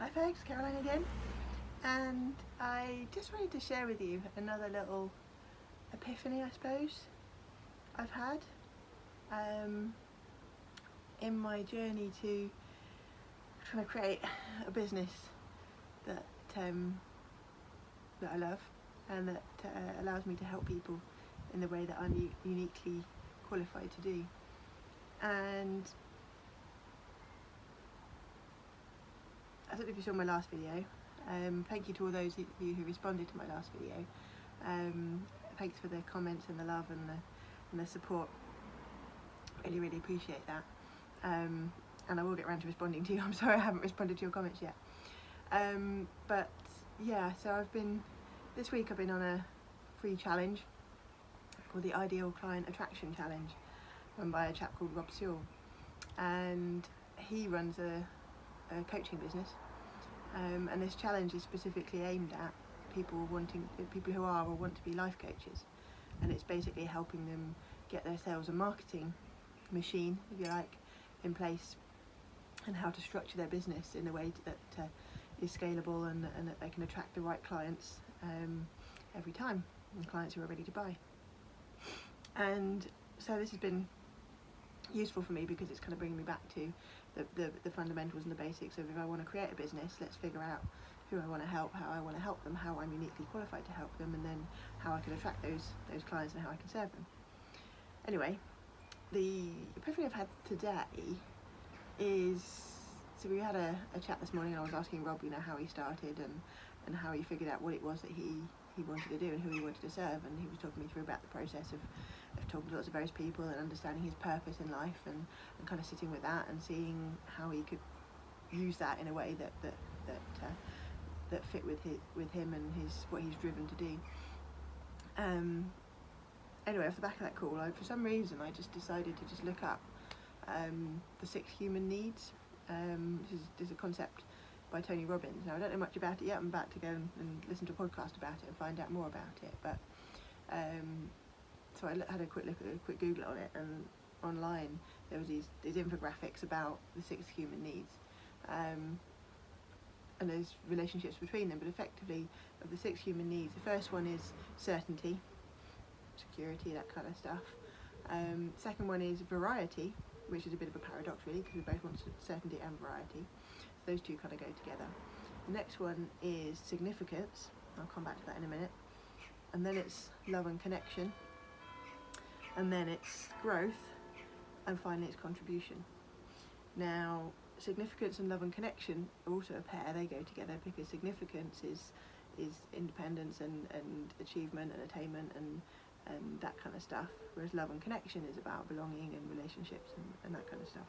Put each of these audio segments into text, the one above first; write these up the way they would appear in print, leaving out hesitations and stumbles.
Hi folks, Caroline again, and I just wanted to share with you another little epiphany, I suppose, I've had in my journey to trying to create a business that I love and that allows me to help people in the way that I'm uniquely qualified to do. And I don't know if you saw my last video. Thank you to all those of you who responded to my last video. Thanks for the comments and the love and the support. Really appreciate that. And I will get around to responding to you. I'm sorry I haven't responded to your comments yet. But yeah, so this week I've been on a free challenge called the Ideal Client Attraction Challenge, run by a chap called Rob Sewell, and he runs a coaching business, and this challenge is specifically aimed at people who are or want to be life coaches, and it's basically helping them get their sales and marketing machine, if you like, in place, and how to structure their business in a way that is scalable and that they can attract the right clients every time, and clients who are ready to buy. And so this has been useful for me because it's kind of bringing me back to the fundamentals and the basics of, if I want to create a business, let's figure out who I want to help, how I want to help them, how I'm uniquely qualified to help them, and then how I can attract those clients and how I can serve them. Anyway, the epiphany I've had today is, so we had a chat this morning, and I was asking Rob, how he started and how he figured out what it was that he wanted to do and who he wanted to serve, and he was talking me through about the process of talking to lots of various people and understanding his purpose in life and kind of sitting with that and seeing how he could use that in a way that fit with him and what he's driven to do. Anyway, off the back of that call, for some reason I just decided to just look up the 6 human needs. This is a concept by Tony Robbins. Now I don't know much about it yet. I'm about to go and listen to a podcast about it and find out more about it, but so I had a quick Google on it, and online there was these infographics about the 6 human needs, and there's relationships between them, but effectively of the 6 human needs, the first one is certainty, security, that kind of stuff. Second one is variety, which is a bit of a paradox really, because we both want certainty and variety. So those two kind of go together. The next one is significance. I'll come back to that in a minute. And then it's love and connection. And then it's growth. And finally it's contribution. Now, significance and love and connection are also a pair. They go together because significance is independence and achievement and attainment and that kind of stuff, whereas love and connection is about belonging and relationships and that kind of stuff.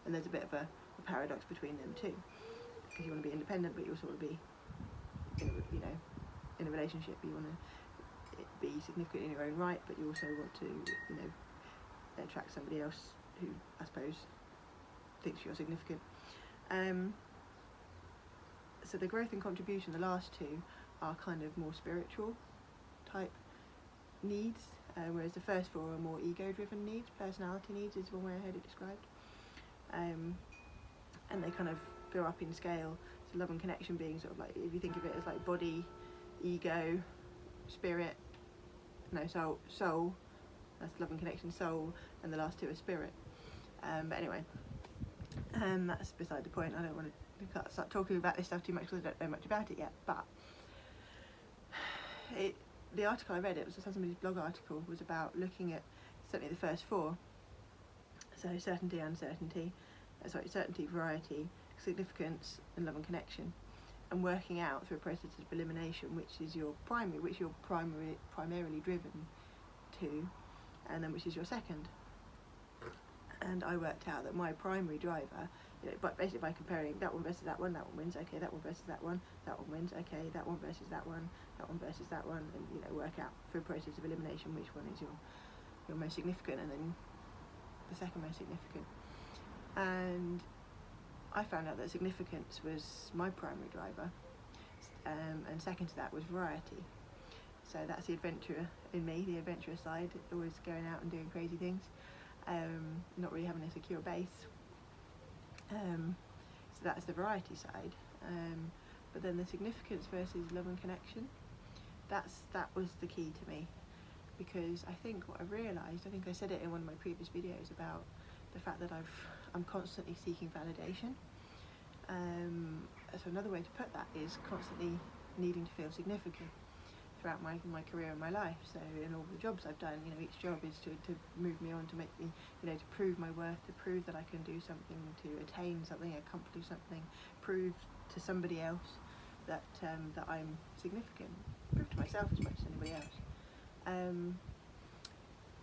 And there's a bit of a paradox between them too, because you want to be independent, but you also want to be in a relationship. You want to be significant in your own right, but you also want to attract somebody else who, I suppose, thinks you're significant. So the growth and contribution, the last two, are kind of more spiritual type needs, whereas the first 4 are more ego-driven needs. Personality needs is one way I heard it described, and they kind of go up in scale. So love and connection being sort of like, if you think of it as like body, ego, spirit, soul, that's love and connection, soul, and the last 2 are spirit. But anyway, that's beside the point. I don't want to start talking about this stuff too much because I don't know much about it yet, but the article I read, it was somebody's blog article, was about looking at certainly the first 4, so certainty, uncertainty, certainty, variety, significance, and love and connection, and working out through a process of elimination which you're primarily driven to, and then which is your second. And I worked out that my primary driver, but basically by comparing that one versus that one wins, okay, that one versus that one wins, okay, that one versus that one versus that one, and work out through a process of elimination which one is your most significant, and then the second most significant. And I found out that significance was my primary driver, and second to that was variety. So that's the adventurer in me, the adventurous side, always going out and doing crazy things, not really having a secure base. So that's the variety side. But then the significance versus love and connection, that was the key to me, because I think what I realised, I think I said it in one of my previous videos about the fact that I'm constantly seeking validation. So another way to put that is constantly needing to feel significant throughout my career and my life. So in all the jobs I've done, each job is to move me on, to make me, to prove my worth, to prove that I can do something, to attain something, accomplish something, prove to somebody else that that I'm significant, prove to myself as much as anybody else.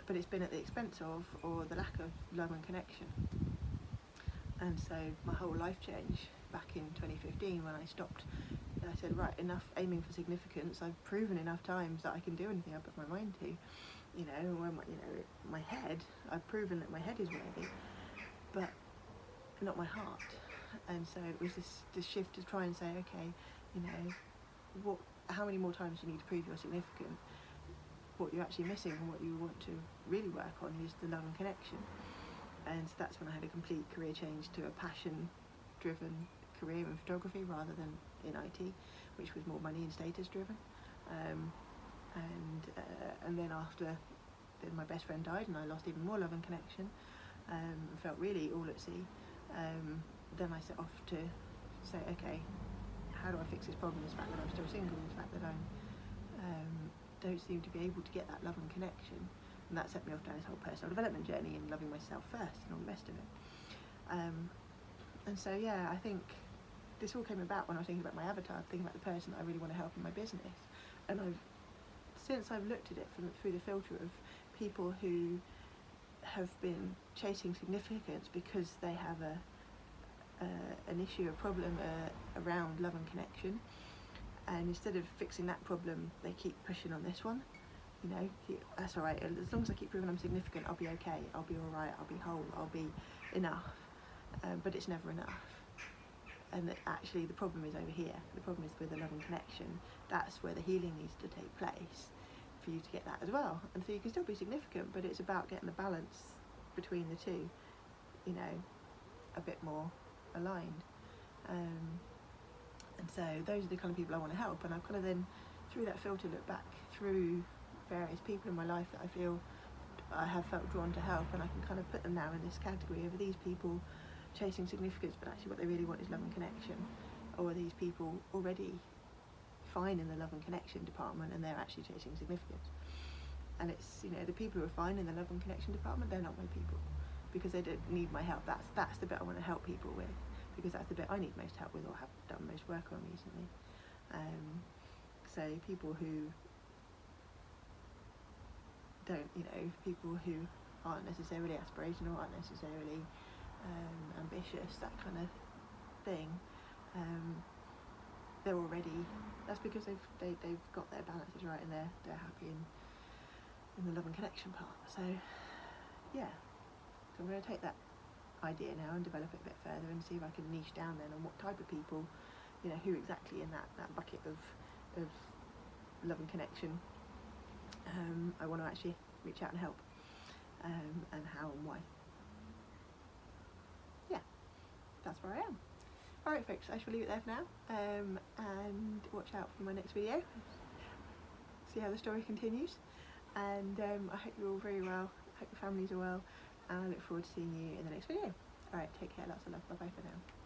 But it's been at the expense of, or the lack of, love and connection. And so my whole life changed back in 2015 when I stopped. I said, right, enough aiming for significance. I've proven enough times that I can do anything I put my mind to. When my head, I've proven that my head is worthy, but not my heart. And so it was this shift to try and say, okay, how many more times do you need to prove you're significant? What you're actually missing and what you want to really work on is the love and connection. And so that's when I had a complete career change to a passion-driven career in photography rather than in IT, which was more money and status-driven. And then after my best friend died and I lost even more love and connection, felt really all at sea. Then I set off to say, okay, how do I fix this problem? This fact that I'm still single, the fact that I don't seem to be able to get that love and connection. And that set me off down this whole personal development journey and loving myself first and all the rest of it. And so, yeah, I think this all came about when I was thinking about my avatar, thinking about the person that I really want to help in my business. And since I've looked at it through the filter of people who have been chasing significance because they have an issue, a problem around love and connection, and instead of fixing that problem, they keep pushing on this one. That's all right. As long as I keep proving I'm significant, I'll be okay. I'll be all right. I'll be whole. I'll be enough. But it's never enough. And that actually the problem is over here. The problem is with the love and connection. That's where the healing needs to take place for you to get that as well. And so you can still be significant, but it's about getting the balance between the two, a bit more aligned. And so those are the kind of people I want to help. And I've kind of then, through that filter, looked back through various people in my life that I feel I have felt drawn to help, and I can kind of put them now in this category of these people chasing significance, but actually what they really want is love and connection, or these people already fine in the love and connection department and they're actually chasing significance. And it's, the people who are fine in the love and connection department, they're not my people, because they don't need my help. That's the bit I want to help people with, because that's the bit I need most help with or have done most work on recently. So people who don't, people who aren't necessarily aspirational, aren't necessarily ambitious, that kind of thing, they're already, that's because they've got their balances right and they're happy in the love and connection part. So yeah, so I'm going to take that idea now and develop it a bit further and see if I can niche down then on what type of people, who exactly in that bucket of love and connection I want to actually reach out and help, and how and why. Yeah, that's where I am. Alright folks, I shall leave it there for now, and watch out for my next video, see how the story continues, and I hope you're all very well, I hope your families are well, and I look forward to seeing you in the next video. Alright, take care, lots of love, bye bye for now.